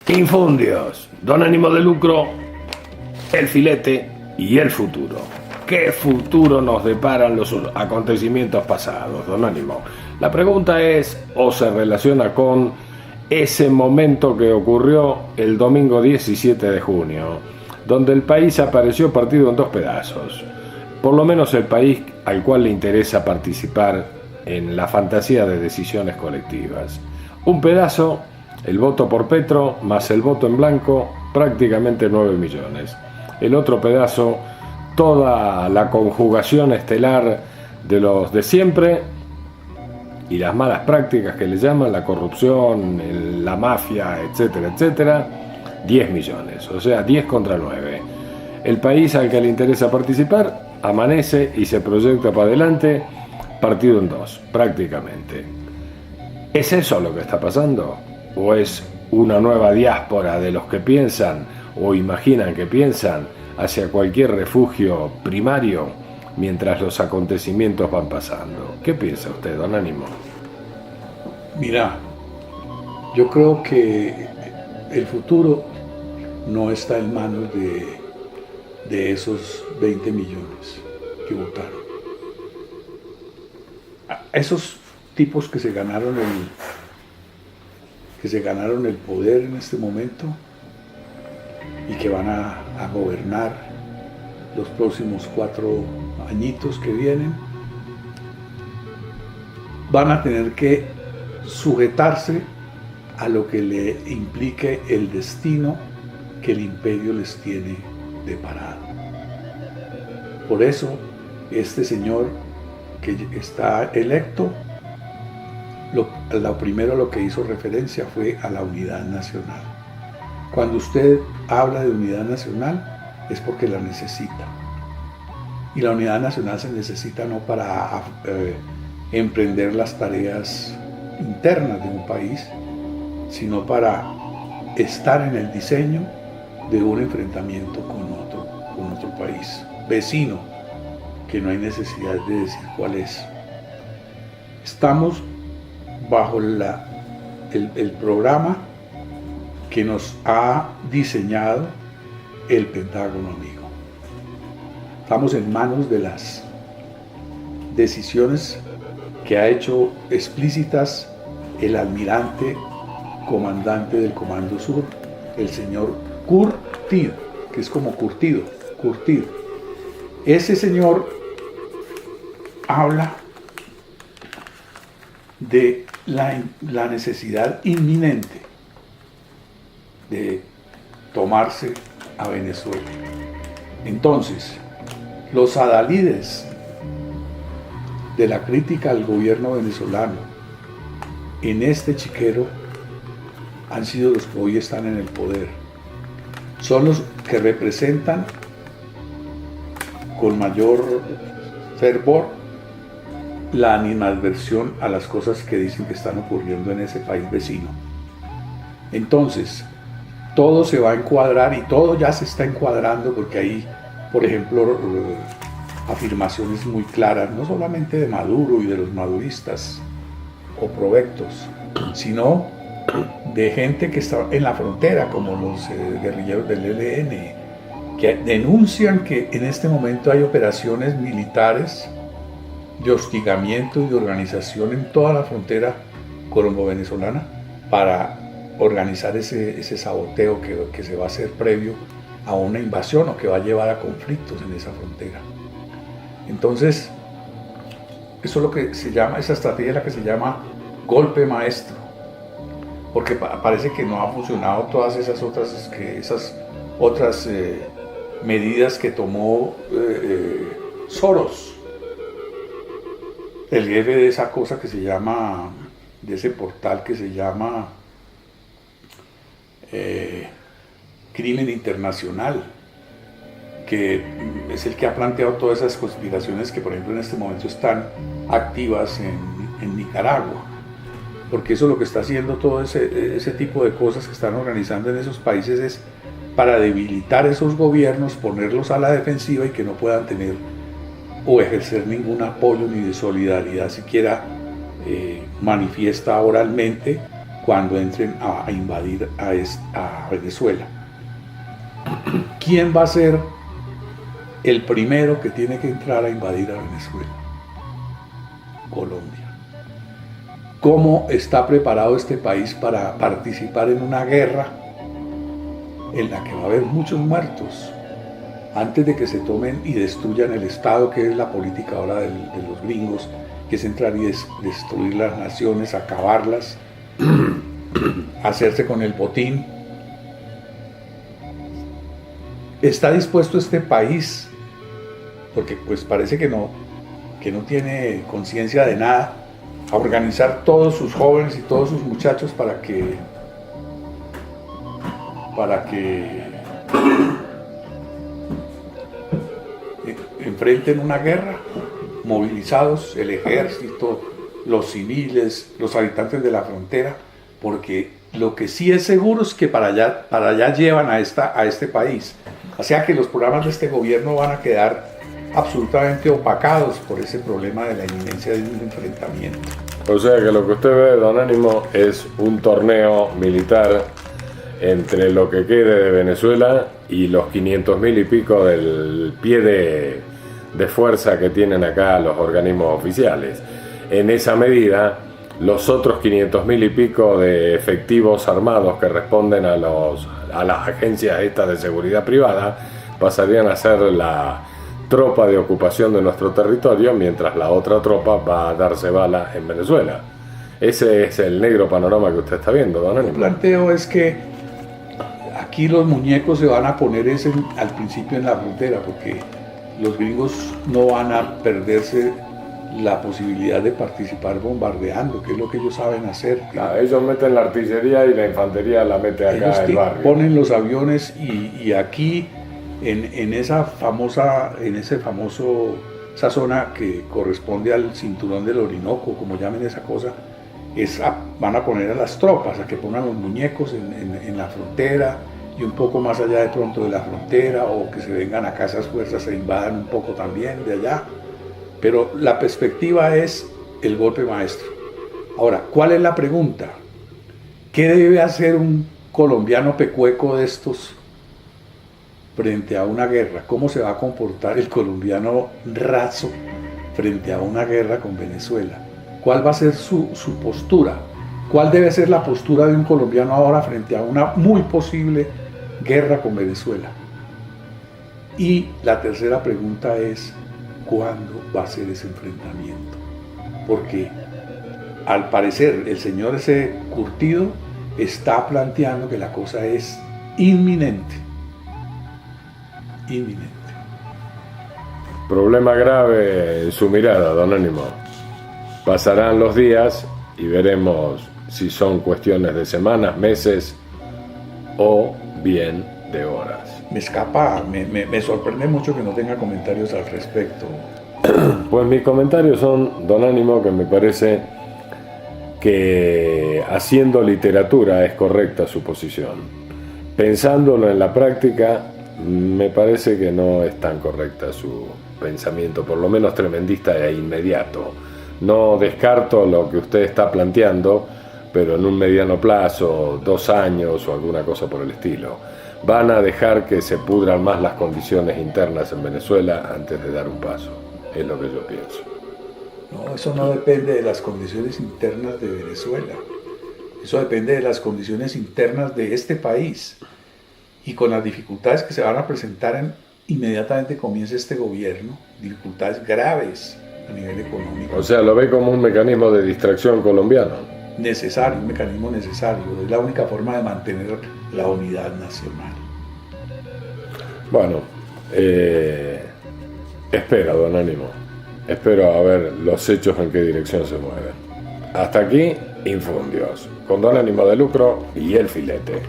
Infundios, don ánimo de lucro, el filete y el futuro. ¿Qué futuro nos deparan los acontecimientos pasados, don Ánimo? La pregunta es, o se relaciona con ese momento que ocurrió el domingo 17 de junio, donde el país apareció partido en dos pedazos. Por lo menos el país al cual le interesa participar en la fantasía de decisiones colectivas. Un pedazo, el voto por Petro, más el voto en blanco, prácticamente 9 millones. El otro pedazo, toda la conjugación estelar de los de siempre y las malas prácticas que le llaman, la corrupción, la mafia, etcétera, etcétera, 10 millones, o sea, 10 contra 9. El país al que le interesa participar amanece y se proyecta para adelante, partido en dos, prácticamente. ¿Es eso lo que está pasando? ¿O es una nueva diáspora de los que piensan o imaginan que piensan hacia cualquier refugio primario mientras los acontecimientos van pasando? ¿Qué piensa usted, don Ánimo? Mira, yo creo que el futuro no está en manos de esos 20 millones que votaron. Esos tipos que se ganaron el poder en este momento y que van a gobernar los próximos 4 añitos que vienen, van a tener que sujetarse a lo que le implique el destino que el imperio les tiene deparado. Por eso, este señor que está electo, lo primero a lo que hizo referencia fue a la unidad nacional. Cuando usted habla de unidad nacional es porque la necesita. Y la unidad nacional se necesita no para emprender las tareas internas de un país, sino para estar en el diseño de un enfrentamiento con otro país vecino, que no hay necesidad de decir cuál es. Estamos bajo el programa que nos ha diseñado el Pentágono, amigo. Estamos en manos de las decisiones que ha hecho explícitas el almirante comandante del Comando Sur, el señor Curtido, que es como curtido. Ese señor habla de la necesidad inminente de tomarse a Venezuela. Entonces, los adalides de la crítica al gobierno venezolano en este chiquero han sido los que hoy están en el poder. Son los que representan con mayor fervor la animadversión a las cosas que dicen que están ocurriendo en ese país vecino. Entonces, todo se va a encuadrar y todo ya se está encuadrando porque hay, por ejemplo, afirmaciones muy claras, no solamente de Maduro y de los maduristas o provectos, sino de gente que está en la frontera, como los guerrilleros del ELN, que denuncian que en este momento hay operaciones militares de hostigamiento y de organización en toda la frontera colombo-venezolana para organizar ese saboteo que se va a hacer previo a una invasión o que va a llevar a conflictos en esa frontera. Entonces, eso es lo que se llama, esa estrategia es la que se llama golpe maestro, porque parece que no ha funcionado todas esas otras medidas que tomó Soros, el jefe de esa cosa que se llama, de ese portal que se llama Crimen Internacional, que es el que ha planteado todas esas conspiraciones que, por ejemplo, en este momento están activas en Nicaragua, porque eso lo que está haciendo todo ese tipo de cosas que están organizando en esos países es para debilitar esos gobiernos, ponerlos a la defensiva y que no puedan tener o ejercer ningún apoyo ni de solidaridad siquiera manifiesta oralmente cuando entren a invadir a Venezuela. ¿Quién va a ser el primero que tiene que entrar a invadir a Venezuela? Colombia. ¿Cómo está preparado este país para participar en una guerra en la que va a haber muchos muertos antes de que se tomen y destruyan el Estado, que es la política ahora de los gringos, que es entrar y destruir las naciones, acabarlas, hacerse con el botín? ¿Está dispuesto este país, porque pues parece que no tiene conciencia de nada, a organizar todos sus jóvenes y todos sus muchachos para que enfrenten una guerra, movilizados el ejército, los civiles, los habitantes de la frontera? Porque lo que sí es seguro es que para allá llevan a este país. O sea que los programas de este gobierno van a quedar absolutamente opacados por ese problema de la inminencia de un enfrentamiento. O sea que lo que usted ve, don Ánimo, es un torneo militar entre lo que quede de Venezuela y los 500.000 y pico del pie de fuerza que tienen acá los organismos oficiales. En esa medida, los otros 500.000 y pico de efectivos armados que responden a las agencias estas de seguridad privada pasarían a ser la tropa de ocupación de nuestro territorio, mientras la otra tropa va a darse bala en Venezuela. Ese es el negro panorama que usted está viendo, don Ánimo. El planteo es que aquí los muñecos se van a poner al principio en la frontera, porque los gringos no van a perderse la posibilidad de participar bombardeando, que es lo que ellos saben hacer. Ellos meten la artillería y la infantería la mete acá en el barrio. Ponen los aviones y aquí en esa zona que corresponde al cinturón del Orinoco, como llamen esa cosa, van a poner a las tropas, a que pongan los muñecos en la frontera y un poco más allá de pronto de la frontera, o que se vengan acá esas fuerzas e invadan un poco también de allá. Pero la perspectiva es el golpe maestro. Ahora, ¿cuál es la pregunta? ¿Qué debe hacer un colombiano pecueco de estos frente a una guerra? ¿Cómo se va a comportar el colombiano raso frente a una guerra con Venezuela? ¿Cuál va a ser su postura? ¿Cuál debe ser la postura de un colombiano ahora frente a una muy posible guerra con Venezuela? Y la tercera pregunta es, ¿cuándo va a ser ese enfrentamiento? Porque al parecer el señor ese curtido está planteando que la cosa es inminente. Inminente. Problema grave en su mirada, don Ánimo. Pasarán los días y veremos si son cuestiones de semanas, meses o bien de horas. Me sorprende mucho que no tenga comentarios al respecto. Pues mis comentarios son, don Ánimo, que me parece que haciendo literatura es correcta su posición. Pensándolo en la práctica, me parece que no es tan correcta su pensamiento, por lo menos tremendista e inmediato. No descarto lo que usted está planteando, pero en un mediano plazo, 2 años o alguna cosa por el estilo. Van a dejar que se pudran más las condiciones internas en Venezuela antes de dar un paso. Es lo que yo pienso. No, eso no depende de las condiciones internas de Venezuela. Eso depende de las condiciones internas de este país. Y con las dificultades que se van a presentar inmediatamente comience este gobierno, dificultades graves a nivel económico. O sea, lo ve como un mecanismo de distracción colombiano. Necesario, un mecanismo necesario. Es la única forma de mantener la unidad nacional. Bueno, espero, don Ánimo. Espero a ver los hechos en qué dirección se mueven. Hasta aquí, Infundios, con don Ánimo de Lucro y el Filete.